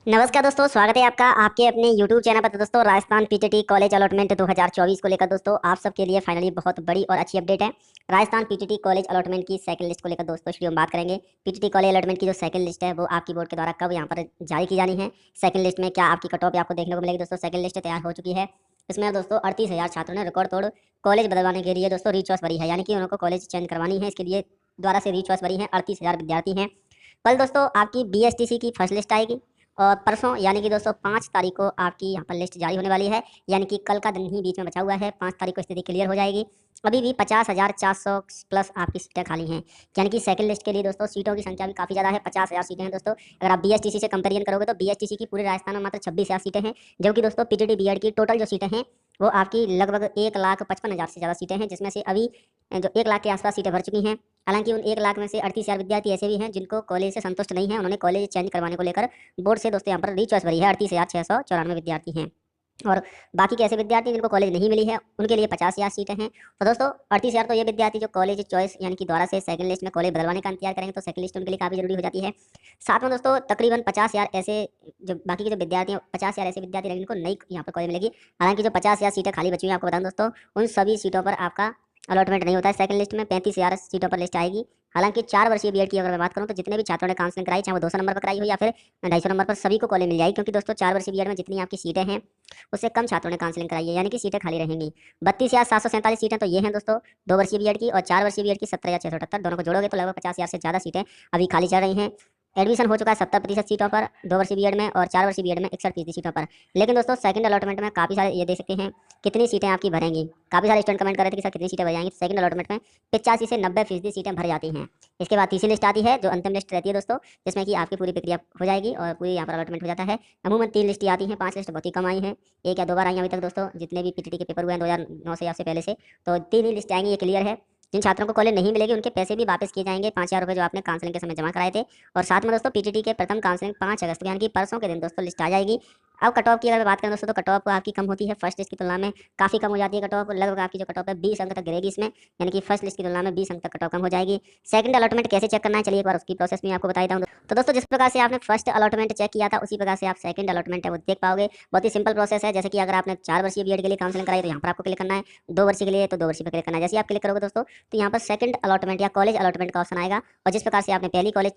नमस्कार दोस्तों, स्वागत है आपका आपके अपने YouTube चैनल पर। तो दोस्तों, राजस्थान पीटीटी कॉलेज अलॉटमेंट 2024 को लेकर दोस्तों आप सबके लिए फाइनली बहुत बड़ी और अच्छी अपडेट है। राजस्थान पीटीटी कॉलेज अलॉटमेंट की सेकंड लिस्ट को लेकर दोस्तों वीडियो में बात करेंगे। पीटीटी कॉलेज अलॉटमेंट की जो सेकंड लिस्ट है वो आपकी बोर्ड के द्वारा कब यहाँ पर जारी की जानी है। सेकंड लिस्ट में क्या आपकी कट ऑफ आपको देखने को मिलेगी। दोस्तों, सेकंड लिस्ट तैयार हो चुकी है। इसमें दोस्तों 38,000 छात्रों ने रिकॉर्ड तोड़ कॉलेज बदलवाने के लिए दोस्तों रीचॉइस भरी है, यानी कि उनको कॉलेज चेंज करवानी है। इसके लिए द्वारा से रीचॉइस भरी है 38,000 विद्यार्थी हैं। कल दोस्तों आपकी BSTC की फर्स्ट लिस्ट आएगी और परसों यानी कि दोस्तों 5 तारीख को आपकी यहाँ पर लिस्ट जारी होने वाली है। यानी कि कल का दिन ही बीच में बचा हुआ है। 5 तारीख को स्थिति क्लियर हो जाएगी। अभी भी 50,400 प्लस आपकी सीटें खाली हैं। यानी कि सेकंड लिस्ट के लिए दोस्तों सीटों की संख्या भी काफ़ी ज़्यादा है। 50,000 सीटें हैं दोस्तों। अगर आप BSTC से कंपेरिजन करोगे तो BSTC की पूरे राजस्थान में मात्र 26,000 सीटें हैं, जबकि दोस्तों PGD BEd की टोटल जो सीटें हैं वो आपकी लगभग 1,55,000 से ज़्यादा सीटें हैं, जिसमें से अभी जो 1 लाख के आसपास सीटें भर चुकी हैं। हालांकि उन 1 लाख में से 38,000 विद्यार्थी ऐसे भी हैं जिनको कॉलेज से संतुष्ट नहीं है। उन्होंने कॉलेज चेंज करवाने को लेकर बोर्ड से दोस्तों यहाँ पर रीचॉइस भरी है। 38,694 विद्यार्थी हैं और बाकी के ऐसे विद्यार्थी जिनको कॉलेज नहीं मिली है उनके लिए 50,000 सीटें हैं। तो दोस्तों 38,000 तो ये विद्यार्थी जो कॉलेज चॉइस यानी कि द्वारा से सेकंड लिस्ट में कॉलेज बदलवाने का इंतजार करेंगे, तो सेकंड लिस्ट उनके लिए काफ़ी जरूरी हो जाती है। साथ में दोस्तों तकरीबन 50,000 ऐसे जो बाकी के जो विद्यार्थी हैं, 50,000 ऐसे विद्यार्थी रहेंगे जिनको नई यहाँ पर कॉलेज मिलेगी। हालांकि जो 50,000 सीटें खाली बची हुई हैं, आपको बताऊँ दोस्तों, उन सभी सीटों पर आपका अलॉटमेंट नहीं होता है। सेकंड लिस्ट में 35,000 सीटों पर लिस्ट आएगी। हालांकि 4 वर्षीय बीएड की अगर मैं बात करूं तो जितने भी छात्रों ने काउंसलिंग कराई, चाहे वो 200 नंबर पर कराई हो या फिर 250 नंबर पर, सभी को कॉलेज मिल जाएगी। क्योंकि दोस्तों 4 वर्षीय बीएड में जितनी आपकी सीटें हैं उससे कम छात्रों ने काउंसलिंग कराई है, यानी कि सीटें खाली रहेंगी। 32,747 सीटें तो ये हैं दोस्तों 2 वर्षीय बीएड की, और 4 वर्षीय बीएड की 17,678, दोनों को जोड़ोगे तो लगभग 50,000 से ज़्यादा सीटें अभी खाली चल रही हैं। एडमिशन हो चुका है 70% सीटों पर 2 वर्षीय बीएड में, और 4 वर्षीय बीएड में 61% सीटों पर। लेकिन दोस्तों सेकंड अलॉटमेंट में काफ़ी सारे, ये देख सकते हैं कितनी सीटें आपकी भरेंगी। काफ़ी सारे स्टूडेंट कमेंट कर रहे थे कि सर कितनी सीटें भर जाएंगी। तो सेकंड अलॉटमेंट में 85 से 90% सीटें भर जाती हैं। इसके बाद तीसरी लिस्ट आती है जो अंतिम लिस्ट रहती है दोस्तों, जिसमें कि आपकी पूरी प्रक्रिया हो जाएगी और पूरी यहाँ पर अलॉटमेंट हो जाता है। अमूमन 3 लिस्ट आती हैं, 5 लिस्ट बहुत ही कम आई हैं। 1 या 2 बार आई हैं अभी तक दोस्तों, जितने भी पीटीटी के पेपर हुए हैं 2009 से या से पहले से। तो 3 ही लिस्ट आएंगी, ये क्लियर है। जिन छात्रों को कॉलेज नहीं मिलेगी उनके पैसे भी वापस किए जाएंगे, 5,000 रुपये जो आपने काउंसलिंग के समय जमा कराए थे। और साथ में दोस्तों पीटीटी के प्रथम काउंसलिंग 5 अगस्त को यानी कि परसों के दिन दोस्तों लिस्ट आ जाएगी। अब कट ऑफ की अगर बात करें दोस्तों, तो कट ऑफ आपकी कम होती है फर्स्ट लिस्ट की तुलना में, काफ़ी कम हो जाती है कट ऑफ। लगभग आपकी जो कट ऑफ है 20 अंक तक गिरेगी इसमें, यानी कि फर्स्ट लिस्ट की तुलना में 20 अंक तक कट ऑफ कम हो जाएगी। सेकंड अलॉटमेंट कैसे चेक करना है, चलिए एक बार उसकी प्रोसेस में आपको बताई दूँ। तो दोस्तों जिस प्रकार से आपने फर्स्ट अलॉटमेंट चेक किया था उसी प्रकार से आप सेकंड अलॉटमेंट है वो देख पाओगे। बहुत ही सिंपल प्रोसेस है। जैसे कि अगर आपने 4 वर्षीय बीएड के लिए काउंसलिंग कराई तो यहाँ पर आपको क्लिक करना है, 2 वर्षीय के लिए तो 2 वर्षीय पर क्लिक करना है। जैसे आप क्लिक करोगे दोस्तों तो यहाँ पर सेकंड अलॉटमेंट या कॉलेज अलॉटमेंट का ऑप्शन आएगा, और जिस प्रकार से आपने पहली कॉलेज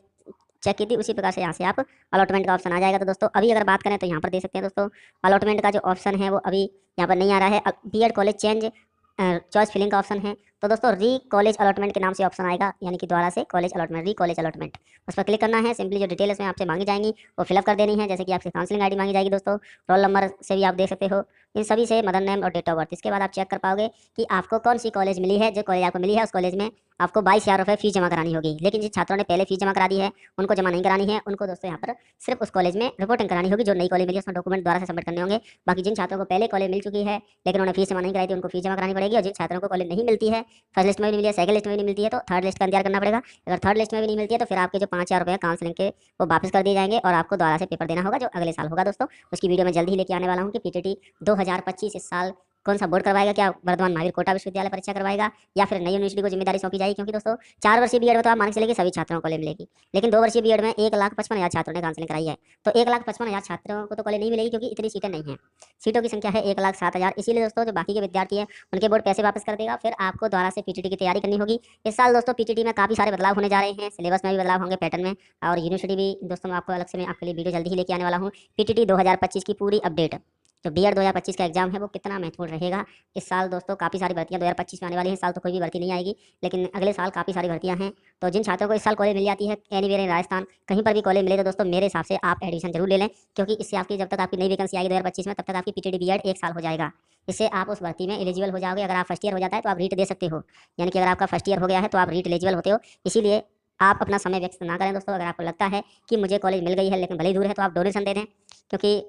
चेक की थी उसी प्रकार से यहाँ से आप अलॉटमेंट का ऑप्शन आ जाएगा। तो दोस्तों अभी अगर बात करें तो यहाँ पर देख सकते हैं दोस्तों, अलॉटमेंट का जो ऑप्शन है वो अभी यहाँ पर नहीं आ रहा है। B Ed college change choice filling का ऑप्शन है। तो दोस्तों री कॉलेज अलॉटमेंट के नाम से ऑप्शन आएगा, यानी कि द्वारा से कॉलेज अलॉटमेंट, री कॉलेज अलॉटमेंट, उस पर क्लिक करना है। सिंपली जो डिटेल इसमें आपसे मांगी जाएंगी वो फिलअप कर देनी है। जैसे कि आपसे काउंसलिंग आईडी मांगी जाएगी दोस्तों, रोल नंबर से भी आप देख सकते हो, इन सभी से मदर नेम और डेट ऑफ बर्थ। इसके बाद आप चेक कर पाओगे कि आपको कौन सी कॉलेज मिली है। जो कॉलेज आपको मिली है उस कॉलेज में आपको 22,000 रुपये फीस जमा करानी होगी। लेकिन जिन छात्रों ने पहले फीस जमा करा दी है उनको जमा नहीं करानी है, उनको दोस्तों यहाँ पर सिर्फ उस कॉलेज में रिपोर्टिंग करानी होगी। जो नई कॉलेज मिली है उसमें डॉक्यूमेंट द्वारा से सबमिट करने होंगे। बाकी जिन छात्रों को पहले कॉलेज मिल चुकी है लेकिन उन्होंने फीस जमा नहीं कराई थी उनको फीस जमा करानी पड़ेगी। और जिन छात्रों को कॉलेज नहीं मिलती है, फर्स्ट लिस्ट में भी नहीं मिली है, सेकंड लिस्ट में भी नहीं मिलती है, तो थर्ड लिस्ट का इंतजार करना पड़ेगा। अगर थर्ड लिस्ट में भी नहीं मिलती है तो फिर आपके जो 5,000 रुपये काउंसलिंग के वो वापस कर दिए जाएंगे और आपको दोबारा से पेपर देना होगा जो अगले साल होगा दोस्तों। उसकी वीडियो में जल्दी ही लेके आने वाला हूँ कि पीटीटी 2025 इस साल कौन सा बोर्ड करवाएगा। क्या वर्धमान महावीर कोटा विश्वविद्यालय परीक्षा करवाएगा या फिर नई यूनिवर्सिटी को जिम्मेदारी सौंपी जाएगी। क्योंकि दोस्तों 4 वर्षीय बीएड में तो आप मान के चलिए कि सभी छात्रों को कॉलेज मिलेगी, लेकिन 2 वर्षीय बीएड में 1,55,000 छात्रों ने काउंसलिंग कराई है। तो 1,55,000 छात्रों को तो कॉलेज नहीं मिलेगी क्योंकि इतनी सीटें नहीं हैं। सीटों की संख्या है 1,07,000। इसीलिए दोस्तों जो बाकी के विद्यार्थी हैं उनके बोर्ड पैसे वापस कर देगा। फिर आपको दोबारा से पीटीटी की तैयारी करनी होगी। इस साल दोस्तों पीटीटी में काफ़ी सारे बदलाव होने जा रहे हैं। सिलेबस में भी बदलाव होंगे, पैटर्न में, और यूनिवर्सिटी भी दोस्तों मैं आपको अलग से मैं आपके लिए वीडियो जल्दी ही लेके आने वाला हूँ। पीटीटी 2025 की पूरी अपडेट, जो बीएड 2025 का एग्जाम है वो कितना महत्वपूर्ण रहेगा इस साल दोस्तों। काफ़ी सारी भर्तियां 2025 में आने वाली हैं। इस साल तो कोई भी भर्ती नहीं आएगी, लेकिन अगले साल काफ़ी सारी भर्तियां हैं। तो जिन छात्रों को इस साल कॉलेज मिल जाती है एनीवेयर इन राजस्थान, कहीं पर भी कॉलेज मिले तो दोस्तों मेरे हिसाब से आप एडमिशन जरूर ले लें। क्योंकि इससे आपकी जब तक आपकी नई वैकेंसी आएगी 2025 में, तब तक आपकी पीटीटी बीएड 1 साल हो जाएगा। इससे आप उस भर्ती में एलिजिबल हो जाओगे। अगर आप फर्स्ट ईयर हो जाता है तो आप रीट दे सकते हो, यानी कि अगर आपका फर्स्ट ईयर हो गया है तो आप रीट एलिजिबल होते हो। इसीलिए आप अपना समय व्यस्त ना करें दोस्तों। अगर आपको लगता है कि मुझे कॉलेज मिल गई है लेकिन भले ही दूर है तो आप डोनेशन दे दें, क्योंकि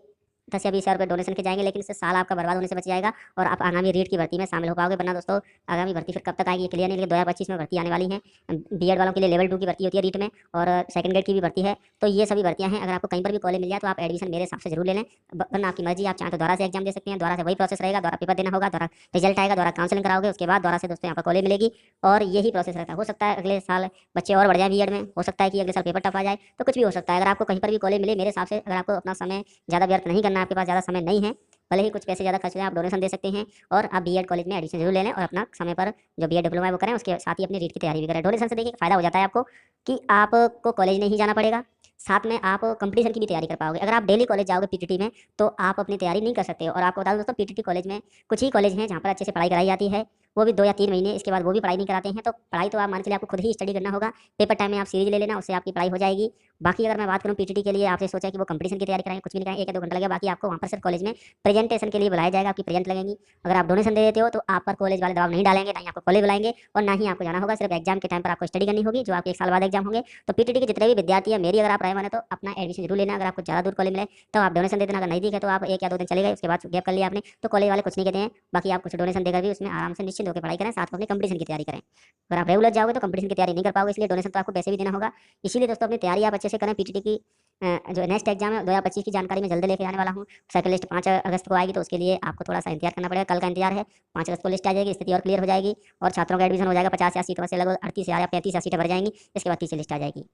10 या 20 हज़ार रुपये डोनेशन के जाएंगे, लेकिन इससे साल आपका बर्बाद होने से बच जाएगा और आप आगामी रीट की भर्ती में शामिल हो पाओगे। वरना दोस्तों आगामी भर्ती फिर कब तक आएगी ये क्लियर नहीं, लेकिन 2025 में भर्ती आने वाली है। बीएड वालों के लिए लेवल 2 की भर्ती होती है रीट में, और सेकंड ग्रेड की भी भर्ती है। तो ये सभी भर्तियां हैं। अगर आपको कहीं पर भी कॉलेज मिल जाए तो आप एडमिशन मेरे हिसाब से जरूर ले लें, वरना आपकी मर्जी। आप चाहें तो दोबारा से एग्जाम दे सकते हैं, दोबारा से वही प्रोसेस रहेगा, दोबारा पेपर देना होगा, दोबारा रिजल्ट आएगा, दोबारा काउंसलिंग कराओगे, उसके बाद दोबारा से दोस्तों यहाँ पर कॉलेज मिलेगी। और यही प्रोसेस रहता है। हो सकता है अगले साल बच्चे और बढ़ जाए बीएड में, हो सकता है कि अगले साल पेपर टफ आ जाए, तो कुछ भी हो सकता है। अगर आपको कहीं पर भी कॉलेज मिले, मेरे हिसाब से अगर आपको अपना समय ज़्यादा व्यर्थ नहीं करना है, आपके पास ज़्यादा समय नहीं है, भले ही कुछ पैसे ज़्यादा खर्च हो जाए, आप डोनेशन दे सकते हैं और आप बीएड कॉलेज में एडमिशन जरूर ले लें और अपना समय पर जो बीएड डिप्लोमा है वो करें, उसके साथ ही अपनी रीट की तैयारी भी करें। डोनेशन से देखिए फ़ायदा हो जाता है आपको कि आपको कॉलेज नहीं जाना पड़ेगा, साथ में आप कंपटीशन की भी तैयारी कर पाओगे। अगर आप डेली कॉलेज जाओगे पीटीटी में तो आप अपनी तैयारी नहीं कर सकते हो। और आपको बता दूं दोस्तों, पीटीटी कॉलेज में कुछ ही कॉलेज हैं जहाँ पर अच्छे से पढ़ाई कराई जाती है, वो भी 2 या 3 महीने, इसके बाद वो भी पढ़ाई नहीं कराते हैं। तो पढ़ाई तो आप मान के लिए आपको खुद ही स्टडी करना होगा। पेपर टाइम में आप सीरीज ले लेना, उससे आपकी पढ़ाई हो जाएगी। बाकी अगर मैं बात करूँ पीटीटी के लिए, आपसे सोचा कि वो कंपटीशन की तैयारी कराएंगे, कुछ भी नहीं कराएंगे, 1 या 2 घंटा लगेगा। बाकी आपको वहाँ पर सिर्फ कॉलेज में प्रेजेंटेशन के लिए बुलाया जाएगा, आपकी प्रेजेंट लगेंगी। अगर आप डोनेशन दे देते हो तो आप पर कॉलेज वाले दबाव नहीं डालेंगे, ना ही आपको कॉलेज बुलाएंगे और ना ही आपको जाना होगा। सिर्फ एग्जाम के टाइम पर आपको स्टडी करनी होगी, जो आपके 1 साल बाद एग्जाम होंगे। तो पीटीटी के जितने भी विद्यार्थी हैं, मेरी अगर आप राय माने तो अपना एडमिशन जरूर लेना। अगर आपको ज़्यादा दूर कॉलेज मिले तो आप डोनेशन दे देना, अगर नहीं दिखे तो आप 1 या 2 दिन चले गए, उसके बाद गैप कर लिया आपने, तो कॉलेज वाले कुछ नहीं कहते हैं। बाकी आप कुछ डोनेशन देकर भी उसमें आराम से निश्चिंत होकर पढ़ाई करें, साथ में अपनी कंपटीशन की तैयारी करें। अगर आप रेगुलर जाओगे तो कंपटीशन की तैयारी नहीं कर पाओगे, इसलिए डोनेशन तो आपको पैसे भी देना होगा। इसीलिए दोस्तों अपनी तैयारी आप अच्छे से करें। पीटीटी की जो नेक्स्ट एग्जाम है 2025 की जानकारी मैं जल्द लेके आने वाला हूँ। सेकंड लिस्ट 5 अगस्त को आएगी, तो उसके लिए आपको थोड़ा सा इंतजार करना पड़ेगा। कल का इंतजार है, 5 अगस्त को लिस्ट आ जाएगी, स्थिति और क्लियर हो जाएगी और छात्रों का एडमिशन हो जाएगा। 50 सीटों से लगभग 38 या 35 सीटें भर जाएंगी। इसके बाद तीसरी लिस्ट आ जाएगी।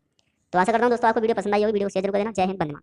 तो आशा करता हूँ दोस्तों आपको वीडियो पसंद आई होगी। वीडियो को शेयर जरूर कर देना। जय हिंद, वंदे मातरम।